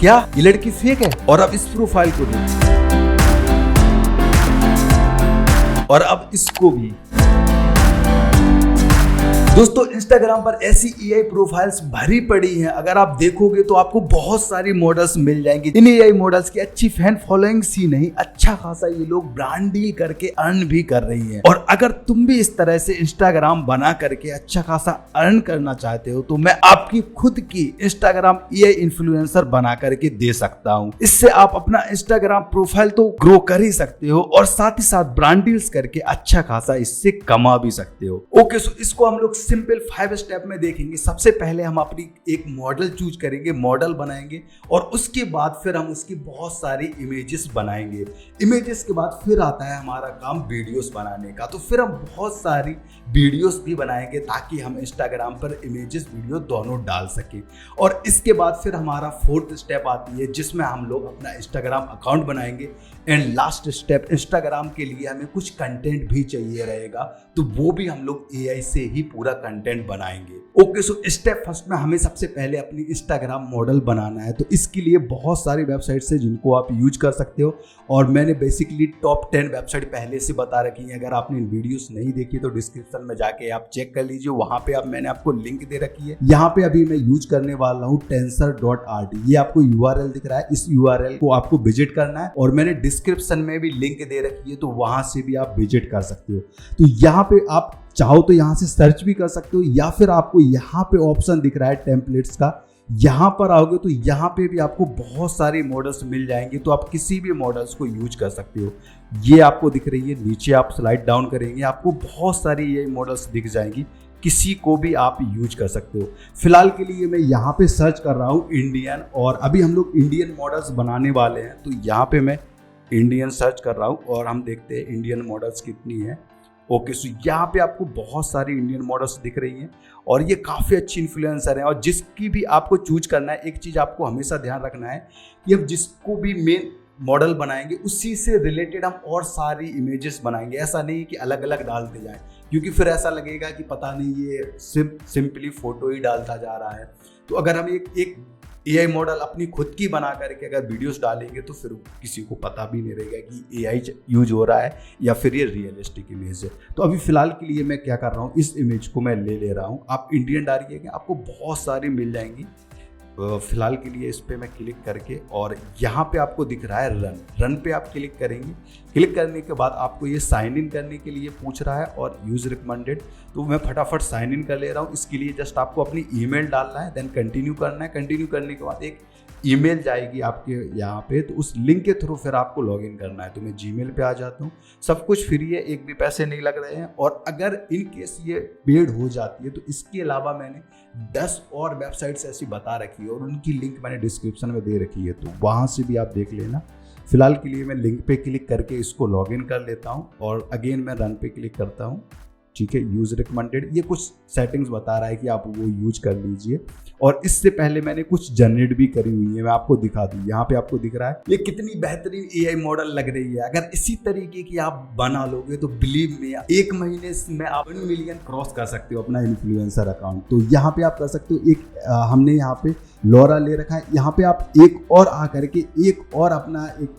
क्या ये लड़की फेक है? और अब इस प्रोफाइल को भी, और अब इसको भी। दोस्तों इंस्टाग्राम पर ऐसी एआई प्रोफाइल्स भरी पड़ी हैं, अगर आप देखोगे तो आपको बहुत सारी मॉडल्स मिल जाएंगी। इन एआई मॉडल्स की अच्छी फैन फॉलोइंग्स ही नहीं, अच्छा खासा ये लोग ब्रांड डील करके अर्न भी कर रही हैं। और अगर तुम भी इस तरह से इंस्टाग्राम बना करके अच्छा खासा अर्न करना चाहते हो तो मैं आपकी खुद की इंस्टाग्राम एआई इन्फ्लुएंसर बना करके दे सकता हूँ। इससे आप अपना इंस्टाग्राम प्रोफाइल तो ग्रो कर ही सकते हो और साथ ही साथ ब्रांड डील्स करके अच्छा खासा इससे कमा भी सकते हो। ओके, सो इसको हम लोग सिंपल 5 स्टेप में देखेंगे। सबसे पहले हम अपनी एक मॉडल चूज करेंगे, मॉडल बनाएंगे और उसके बाद फिर हम उसकी बहुत सारी इमेजेस बनाएंगे। इमेजेस के बाद फिर आता है हमारा काम वीडियोस बनाने का, तो फिर हम बहुत सारी वीडियोस भी बनाएंगे ताकि हम इंस्टाग्राम पर इमेजेस वीडियो दोनों डाल सके। और इसके बाद फिर हमारा 4th स्टेप आती है जिसमें हम लोग अपना इंस्टाग्राम अकाउंट बनाएंगे। एंड लास्ट स्टेप, इंस्टाग्राम के लिए हमें कुछ कंटेंट भी चाहिए रहेगा, तो वो भी हम लोग एआई से ही पूरा कंटेंट बनाएंगे। ओके, सो स्टेप फर्स्ट में हमें सबसे पहले अपनी इंस्टाग्राम मॉडल बनाना है। तो इसके लिए बहुत सारी वेबसाइट्स है जिनको आप यूज कर सकते हो और मैंने बेसिकली टॉप 10 वेबसाइट पहले से बता रखी है। अगर आपने वीडियोस नहीं देखी तो डिस्क्रिप्शन में जाके आप चेक कर लीजिए, वहां पे अब मैंने आपको लिंक दे रखी है। यहाँ पे अभी मैं यूज करने वाला हूँ tensor.rt। ये आपको यूआरएल दिख रहा है, इस यूआरएल को आपको विजिट करना है और मैंने डिस्क्रिप्शन में भी लिंक दे रखी है, तो वहां से भी आप विजिट कर सकते हो। तो यहाँ पे आप चाहो तो यहाँ से सर्च भी कर सकते हो या फिर आपको यहाँ पे ऑप्शन दिख रहा है टेम्पलेट्स का, यहाँ पर आओगे तो यहाँ पे भी आपको बहुत सारी मॉडल्स मिल जाएंगी, तो आप किसी भी मॉडल्स को यूज कर सकते हो। ये आपको दिख रही है, नीचे आप स्लाइड डाउन करेंगे आपको बहुत सारी ये मॉडल्स दिख जाएंगी, किसी को भी आप यूज कर सकते हो। फिलहाल के लिए मैं यहाँ पे सर्च कर रहा हूँ इंडियन, और अभी हम लोग इंडियन मॉडल्स बनाने वाले हैं, तो यहाँ पे मैं इंडियन सर्च कर रहा हूँ और हम देखते हैं इंडियन मॉडल्स कितनी है। ओके, सो यहाँ पे आपको बहुत सारी इंडियन मॉडल्स दिख रही हैं और ये काफ़ी अच्छी इन्फ्लुएंसर हैं। और जिसकी भी आपको चूज करना है, एक चीज़ आपको हमेशा ध्यान रखना है कि हम जिसको भी मेन मॉडल बनाएंगे उसी से रिलेटेड हम और सारी इमेजेस बनाएंगे। ऐसा नहीं कि अलग अलग डालते जाएं, क्योंकि फिर ऐसा लगेगा कि पता नहीं ये सिंपली फोटो ही डालता जा रहा है। तो अगर हम एक एआई मॉडल अपनी खुद की बना करके अगर वीडियोस डालेंगे तो फिर किसी को पता भी नहीं रहेगा कि एआई यूज हो रहा है या फिर ये रियलिस्टिक इमेज है। तो अभी फिलहाल के लिए मैं क्या कर रहा हूँ, इस इमेज को मैं ले रहा हूँ। आप इंडियन डालिएगा, आपको बहुत सारी मिल जाएंगी। फिलहाल के लिए इस पे मैं क्लिक करके, और यहाँ पे आपको दिख रहा है रन पे आप क्लिक करेंगे। क्लिक करने के बाद आपको ये साइन इन करने के लिए पूछ रहा है और यूज रिकमेंडेड, तो मैं फटाफट साइन इन कर ले रहा हूँ। इसके लिए जस्ट आपको अपनी ईमेल डालना है, देन कंटिन्यू करना है। कंटिन्यू करने के बाद एक ईमेल जाएगी आपके यहाँ पे, तो उस लिंक के थ्रू फिर आपको लॉगिन करना है। तो मैं जीमेल पे आ जाता हूँ, सब कुछ फ्री है, एक भी पैसे नहीं लग रहे हैं। और अगर इन केस ये पेड हो जाती है तो इसके अलावा मैंने 10 और वेबसाइट्स ऐसी बता रखी है और उनकी लिंक मैंने डिस्क्रिप्शन में दे रखी है, तो वहाँ से भी आप देख लेना। फिलहाल के लिए मैं लिंक पे क्लिक करके इसको लॉगिन कर लेता हूँ और अगेन मैं रन पे क्लिक करता हूँ। ठीक है, यूज रिकमेंडेड, ये कुछ सेटिंग्स बता रहा है कि आप वो यूज कर लीजिए। और इससे पहले मैंने कुछ जनरेट भी करी हुई है, मैं आपको दिखा दूँ। यहाँ पे आपको दिख रहा है ये कितनी बेहतरीन एआई मॉडल लग रही है। अगर इसी तरीके की आप बना लोगे तो बिलीव में 1 महीने में आप 1 मिलियन क्रॉस कर सकते हो अपना इन्फ्लुएंसर अकाउंट। तो यहाँ पे आप कर सकते हो। एक हमने यहाँ पे लॉरा ले रखा है, यहाँ पे आप एक और आ करके एक और अपना एक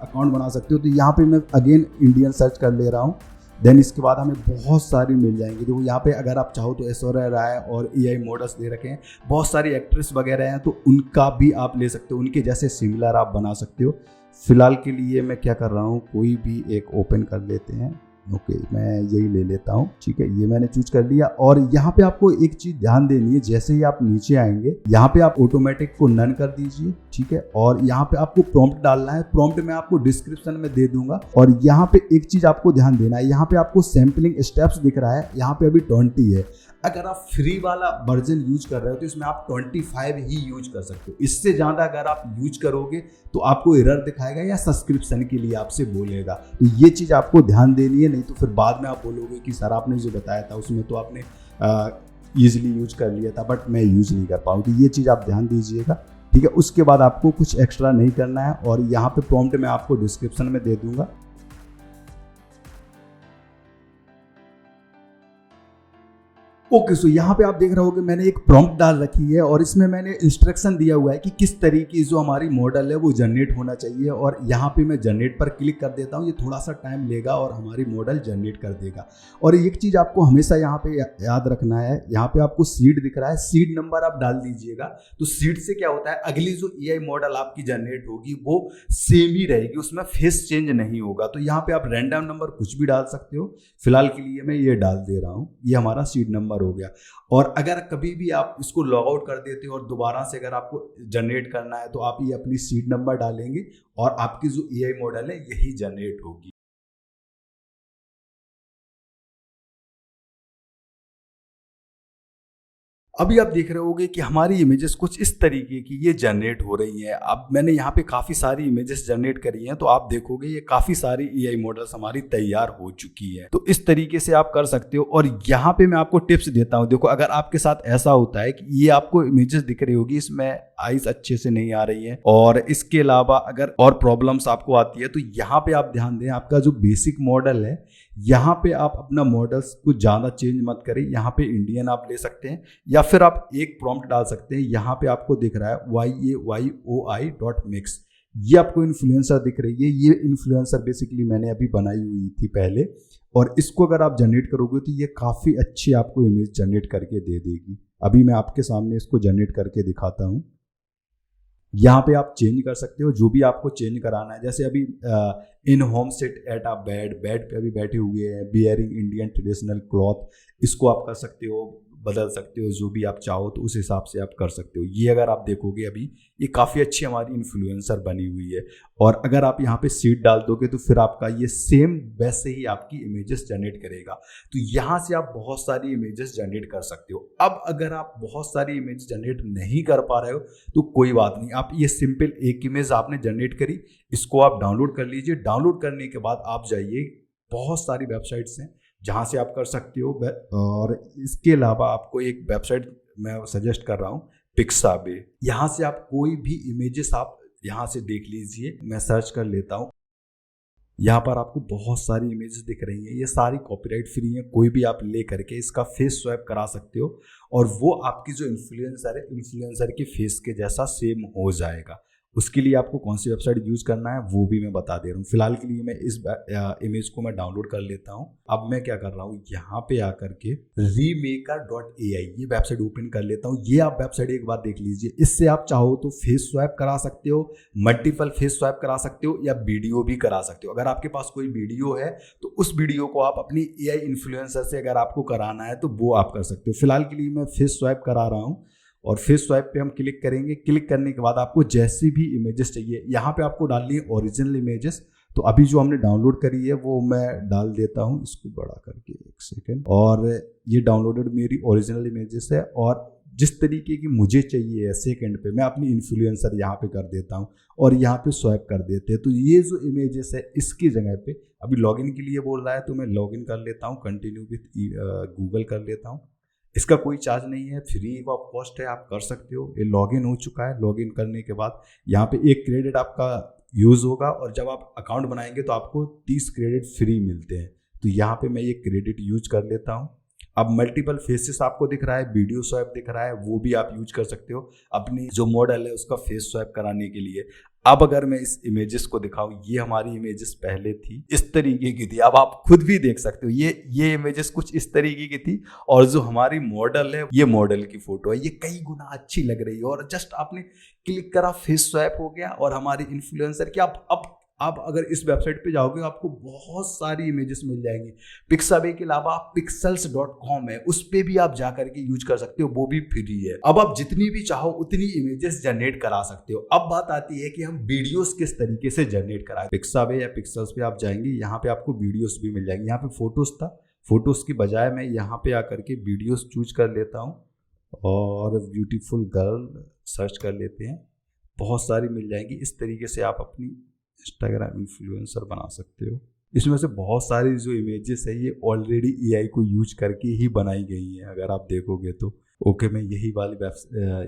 अकाउंट बना सकते हो। तो यहाँ पे मैं अगेन इंडियन सर्च कर ले रहा हूँ, देन इसके बाद हमें बहुत सारी मिल जाएंगी। देखो यहाँ पे अगर आप चाहो तो ऐश्वर्या राय और एआई मॉडल्स दे रखे हैं, बहुत सारी एक्ट्रेस वगैरह हैं, तो उनका भी आप ले सकते हो, उनके जैसे सिमिलर आप बना सकते हो। फिलहाल के लिए मैं क्या कर रहा हूँ, कोई भी एक ओपन कर लेते हैं। ओके, मैं यही ले लेता हूँ। ठीक है, ये मैंने चूज कर लिया। और यहाँ पे आपको एक चीज ध्यान देनी है, जैसे ही आप नीचे आएंगे यहाँ पे आप ऑटोमेटिक को नन कर दीजिए। ठीक है, और यहाँ पे आपको प्रॉम्प्ट डालना है। प्रॉम्प्ट मैं आपको डिस्क्रिप्शन में दे दूंगा। और यहाँ पे एक चीज आपको ध्यान देना है, यहाँ पे आपको सैम्पलिंग स्टेप्स दिख रहा है, यहाँ पे अभी 20 है। अगर आप फ्री वाला वर्जन यूज कर रहे हो तो इसमें आप 25 ही यूज कर सकते हो। इससे ज़्यादा अगर आप यूज करोगे तो आपको एरर दिखाएगा या सब्सक्रिप्शन के लिए आपसे बोलेगा। तो ये चीज़ आपको ध्यान देनी है, नहीं तो फिर बाद में आप बोलोगे कि सर आपने जो बताया था उसमें तो आपने ईजिली यूज कर लिया था बट मैं यूज नहीं कर पाऊँ। तो ये चीज़ आप ध्यान दीजिएगा। ठीक है, उसके बाद आपको कुछ एक्स्ट्रा नहीं करना है। और यहाँ पे प्रॉम्प्ट मैं आपको डिस्क्रिप्शन में दे दूंगा। ओके, सो यहाँ पे आप देख रहे होगे मैंने एक प्रॉम्प्ट डाल रखी है और इसमें मैंने इंस्ट्रक्शन दिया हुआ है कि किस तरीके जो हमारी मॉडल है वो जनरेट होना चाहिए। और यहाँ पे मैं जनरेट पर क्लिक कर देता हूँ, ये थोड़ा सा टाइम लेगा और हमारी मॉडल जनरेट कर देगा। और एक चीज़ आपको हमेशा यहाँ पे याद रखना है, यहाँ पे आपको सीड दिख रहा है, सीड नंबर आप डाल दीजिएगा। तो सीड से क्या होता है, अगली जो AI मॉडल आपकी जनरेट होगी वो सेम ही रहेगी, उसमें फेस चेंज नहीं होगा। तो यहाँ पे आप रैंडम नंबर कुछ भी डाल सकते हो, फिलहाल के लिए मैं ये डाल दे रहा हूँ, ये हमारा सीड नंबर हो गया। और अगर कभी भी आप इसको लॉग आउट कर देते हो और दोबारा से अगर आपको जनरेट करना है तो आप ये अपनी सीड नंबर डालेंगे और आपकी जो AI मॉडल है यही जनरेट होगी। अभी आप देख रहे होगे कि हमारी इमेजेस कुछ इस तरीके की ये जनरेट हो रही हैं। अब मैंने यहाँ पे काफ़ी सारी इमेजेस जनरेट करी हैं, तो आप देखोगे ये काफ़ी सारी AI मॉडल्स हमारी तैयार हो चुकी है। तो इस तरीके से आप कर सकते हो। और यहाँ पे मैं आपको टिप्स देता हूँ। देखो, अगर आपके साथ ऐसा होता है कि ये आपको इमेजेस दिख रही होगी, इसमें आइज अच्छे से नहीं आ रही है और इसके अलावा अगर और प्रॉब्लम्स आपको आती है, तो यहाँ पे आप ध्यान दें, आपका जो बेसिक मॉडल है यहाँ पे आप अपना मॉडल्स कुछ ज़्यादा चेंज मत करें। यहाँ पे इंडियन आप ले सकते हैं या फिर आप एक प्रॉम्प्ट डाल सकते हैं। यहाँ पे आपको दिख रहा है YAYOI.mix, ये आपको इन्फ्लुएंसर दिख रही है। ये इन्फ्लुएंसर बेसिकली मैंने अभी बनाई हुई थी पहले, और इसको अगर आप जनरेट करोगे तो ये काफ़ी अच्छी आपको इमेज जनरेट करके दे देगी। अभी मैं आपके सामने इसको जनरेट करके दिखाता हूँ। यहाँ पे आप चेंज कर सकते हो जो भी आपको चेंज कराना है। जैसे अभी in home sit at a bed, bed पे अभी बैठे हुए हैं, बियरिंग इंडियन ट्रेडिशनल क्लॉथ, इसको आप कर सकते हो, बदल सकते हो, जो भी आप चाहो तो उस हिसाब से आप कर सकते हो। ये अगर आप देखोगे अभी ये काफ़ी अच्छी हमारी इन्फ्लुएंसर बनी हुई है। और अगर आप यहाँ पे सीड डाल दोगे तो फिर आपका ये सेम वैसे ही आपकी इमेजेस जनरेट करेगा। तो यहाँ से आप बहुत सारी इमेजेस जनरेट कर सकते हो। अब अगर आप बहुत सारी इमेज जनरेट नहीं कर पा रहे हो तो कोई बात नहीं, आप ये सिंपल एक इमेज आपने जनरेट करी, इसको आप डाउनलोड कर लीजिए। डाउनलोड करने के बाद आप जाइए, बहुत सारी वेबसाइट्स हैं जहाँ से आप कर सकते हो। और इसके अलावा आपको एक वेबसाइट मैं सजेस्ट कर रहा हूँ, पिक्साबे। यहाँ से आप कोई भी इमेजेस आप यहाँ से देख लीजिए। मैं सर्च कर लेता हूँ, यहाँ पर आपको बहुत सारी इमेजेस दिख रही हैं। ये सारी कॉपीराइट फ्री हैं, कोई भी आप ले करके इसका फेस स्वैप करा सकते हो और वो आपकी जो इन्फ्लुएंसर है, इन्फ्लुएंसर के फेस के जैसा सेम हो जाएगा। उसके लिए आपको कौन सी वेबसाइट यूज करना है वो भी मैं बता दे रहा हूँ। फिलहाल के लिए मैं इस इमेज को मैं डाउनलोड कर लेता हूँ। अब मैं क्या कर रहा हूँ, यहाँ पे आकर के remaker.ai ये वेबसाइट ओपन कर लेता हूँ। ये आप वेबसाइट एक बार देख लीजिए। इससे आप चाहो तो फेस स्वैप करा सकते हो, मल्टीपल फेस स्वैप करा सकते हो या वीडियो भी करा सकते हो। अगर आपके पास कोई वीडियो है तो उस वीडियो को आप अपनी AI इन्फ्लुएंसर से अगर आपको कराना है तो वो आप कर सकते हो। फिलहाल के लिए मैं फेस स्वैप करा रहा हूँ और फेस स्वाइप पे हम क्लिक करेंगे। क्लिक करने के बाद आपको जैसी भी इमेजेस चाहिए यहाँ पे आपको डालनी है ओरिजिनल इमेजेस। तो अभी जो हमने डाउनलोड करी है वो मैं डाल देता हूँ, इसको बड़ा करके एक सेकेंड। और ये डाउनलोडेड मेरी ओरिजिनल इमेजेस है और जिस तरीके की मुझे चाहिए है सेकंड पे मैं अपनी इन्फ्लुएंसर यहाँ पे कर देता हूँ और यहाँ पे स्वाइप कर देते हैं। तो ये जो इमेजेस है इसकी जगह पे अभी लॉगिन के लिए बोल रहा है तो मैं लॉगिन कर लेता हूँ, कंटिन्यू विथ गूगल कर लेता हूँ। इसका कोई चार्ज नहीं है, फ्री ऑफ कॉस्ट है, आप कर सकते हो। ये लॉगिन हो चुका है। लॉगिन करने के बाद यहाँ पे 1 क्रेडिट आपका यूज़ होगा और जब आप अकाउंट बनाएंगे तो आपको 30 क्रेडिट फ्री मिलते हैं। तो यहाँ पे मैं ये क्रेडिट यूज कर लेता हूँ। अब मल्टीपल फेसेस आपको दिख रहा है, वीडियो स्वैप दिख रहा है, वो भी आप यूज कर सकते हो अपनी जो मॉडल है उसका फेस स्वैप कराने के लिए। अब अगर मैं इस इमेजेस को दिखाऊं, ये हमारी इमेजेस पहले थी इस तरीके की थी। अब आप खुद भी देख सकते हो ये इमेजेस कुछ इस तरीके की थी और जो हमारी मॉडल है ये मॉडल की फोटो है, ये कई गुना अच्छी लग रही है। और जस्ट आपने क्लिक करा, फेस स्वैप हो गया और हमारी इन्फ्लुएंसर की अब अगर इस वेबसाइट पे जाओगे आपको बहुत सारी इमेजेस मिल जाएंगी। पिक्साबे के अलावा pixels.com है, उस पे भी आप जा करके यूज कर सकते हो, वो भी फ्री है। अब आप जितनी भी चाहो उतनी इमेजेस जनरेट करा सकते हो। अब बात आती है कि हम वीडियोस किस तरीके से जनरेट कराएं। पिक्साबे या पिक्सल्स पे आप जाएंगे, यहाँ पे आपको वीडियोस भी मिल जाएंगे। यहाँ पे फोटोज था, फोटोज की बजाय मैं यहाँ पे आकर के वीडियोस चूज कर लेता हूँ और ब्यूटीफुल गर्ल सर्च कर लेते हैं, बहुत सारी मिल जाएंगी। इस तरीके से आप अपनी इंस्टाग्राम इन्फ्लुएंसर बना सकते हो। इसमें से बहुत सारी जो इमेजेस है ये ऑलरेडी AI को यूज करके ही बनाई गई हैं। अगर आप देखोगे तो ओके, मैं यही वाली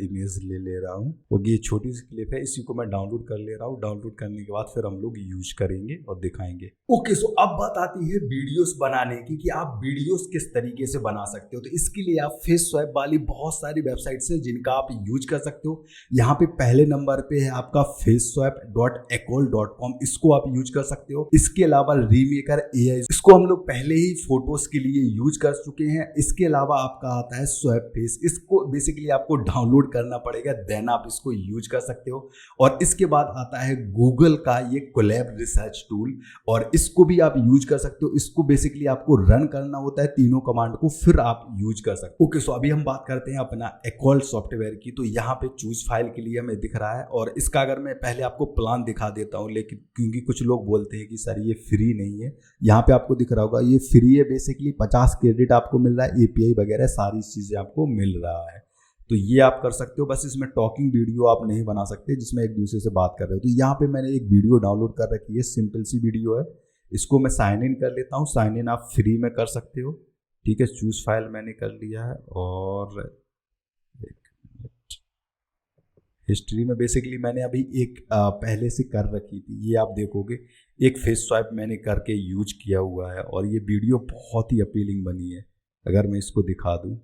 इमेज ले रहा हूँ। ओके, ये छोटी सी क्लिप है, इसी को मैं डाउनलोड कर ले रहा हूँ। डाउनलोड करने के बाद फिर हम लोग यूज करेंगे और दिखाएंगे। ओके, सो अब बात आती है वीडियोस बनाने की कि आप वीडियोस किस तरीके से बना सकते हो। तो इसके लिए आप फेस स्वैप वाली बहुत सारी वेबसाइट्स हैं जिनका आप यूज कर सकते हो। यहाँ पे पहले नंबर पे है आपका faceswap.acol.com, इसको आप यूज कर सकते हो। इसके अलावा रीमेकर AI, इसको हम लोग पहले ही फोटोज के लिए यूज कर चुके हैं। इसके अलावा आपका आता है स्वैप फेस, इसको बेसिकली आपको डाउनलोड करना पड़ेगा, देन आप इसको यूज कर सकते हो। और इसके बाद आता है गूगल का ये कोलैब रिसर्च टूल, और इसको भी आप यूज कर सकते हो। इसको बेसिकली आपको रन करना होता है तीनों कमांड को, फिर आप यूज कर सकते हो। ओके, सो अभी हम बात करते हैं अपना एकोल सॉफ्टवेयर की। तो यहाँ पे चूज फाइल के लिए हमें दिख रहा है, और इसका अगर मैं पहले आपको प्लान दिखा देता हूँ, लेकिन क्योंकि कुछ लोग बोलते हैं कि सर ये फ्री नहीं है, यहाँ पे आपको दिख रहा होगा ये फ्री है। बेसिकली 50 क्रेडिट आपको मिल रहा है, API वगैरह सारी चीजें आपको मिल रहा है। तो ये आप कर सकते हो। बस इसमें टॉकिंग वीडियो आप नहीं बना सकते जिसमें एक दूसरे से बात कर रहे हो। तो यहाँ पे मैंने एक वीडियो डाउनलोड कर रखी है, सिंपल सी वीडियो है। इसको मैं साइन इन कर लेता हूँ। साइन इन आप फ्री में कर सकते हो, ठीक है। चूज फाइल मैंने कर लिया है, और हिस्ट्री में बेसिकली मैंने अभी एक पहले से कर रखी थी, ये आप देखोगे एक फेस स्वैप मैंने करके यूज किया हुआ है, और ये वीडियो बहुत ही अपीलिंग बनी है। अगर मैं इसको दिखा दूँ,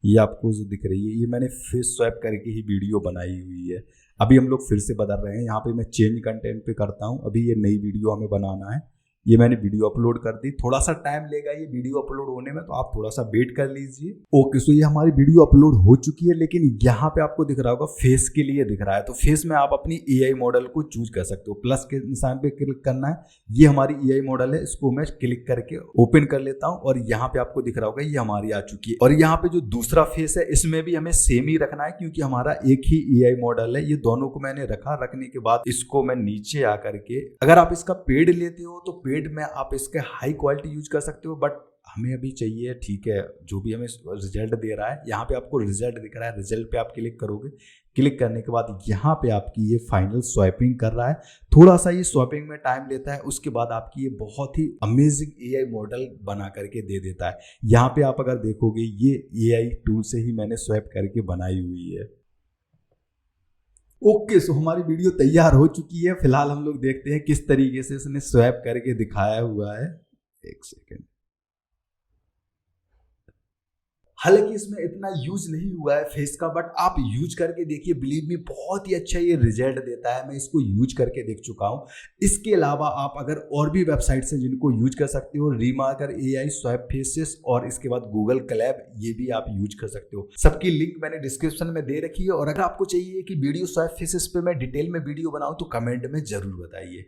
ये आपको जो दिख रही है, ये मैंने फेस स्वैप करके ही वीडियो बनाई हुई है। अभी हम लोग फिर से बदल रहे हैं, यहाँ पे मैं चेंज कंटेंट पे करता हूँ। अभी ये नई वीडियो हमें बनाना है, ये मैंने वीडियो अपलोड कर दी। थोड़ा सा टाइम लेगा ये वीडियो अपलोड होने में, तो आप थोड़ा सा वेट कर लीजिए। ओके, सो ये हमारी वीडियो अपलोड हो चुकी है, लेकिन यहाँ पे आपको दिख रहा होगा फेस के लिए दिख रहा है। तो फेस में आप अपनी AI मॉडल को चूज कर सकते हो। प्लस के निशान पे क्लिक करना है, ये हमारी AI मॉडल है, इसको मैं क्लिक करके ओपन कर लेता हूँ, और यहाँ पे आपको दिख रहा होगा ये हमारी आ चुकी है। और यहाँ पे जो दूसरा फेस है, इसमें भी हमें सेम ही रखना है, क्योंकि हमारा एक ही AI मॉडल है। ये दोनों को मैंने रखने के बाद इसको मैं नीचे आकर के, अगर आप इसका पेड लेते हो तो पेड में आप इसके हाई क्वालिटी यूज कर सकते हो, बट हमें अभी चाहिए, ठीक है, जो भी हमें रिजल्ट दे रहा है। यहाँ पे आपको रिजल्ट दिख रहा है, रिजल्ट पे आप क्लिक करोगे। क्लिक करने के बाद यहाँ पे आपकी ये फाइनल स्वैपिंग कर रहा है। थोड़ा सा ये स्वैपिंग में टाइम लेता है, उसके बाद आपकी ये बहुत ही अमेजिंग AI मॉडल बना करके दे देता है। यहाँ पे आप अगर देखोगे, ये AI टूल से ही मैंने स्वैप करके बनाई हुई है। ओके, सो हमारी वीडियो तैयार हो चुकी है। फिलहाल हम लोग देखते हैं किस तरीके से इसने स्वैप करके दिखाया हुआ है। एक सेकेंड। हालांकि इसमें इतना यूज नहीं हुआ है फेस का, बट आप यूज करके देखिए, बिलीव मी बहुत ही अच्छा ये रिजल्ट देता है। मैं इसको यूज करके देख चुका हूँ। इसके अलावा आप अगर और भी वेबसाइट्स हैं जिनको यूज कर सकते हो, रीमार्कर AI, स्वैप फेसेस, और इसके बाद गूगल कोलैब, ये भी आप यूज कर सकते हो। सबकी लिंक मैंने डिस्क्रिप्शन में दे रखी है। और अगर आपको चाहिए कि वीडियो स्वैप फेसेस पे मैं डिटेल में वीडियो बनाऊं, तो कमेंट में जरूर बताइए।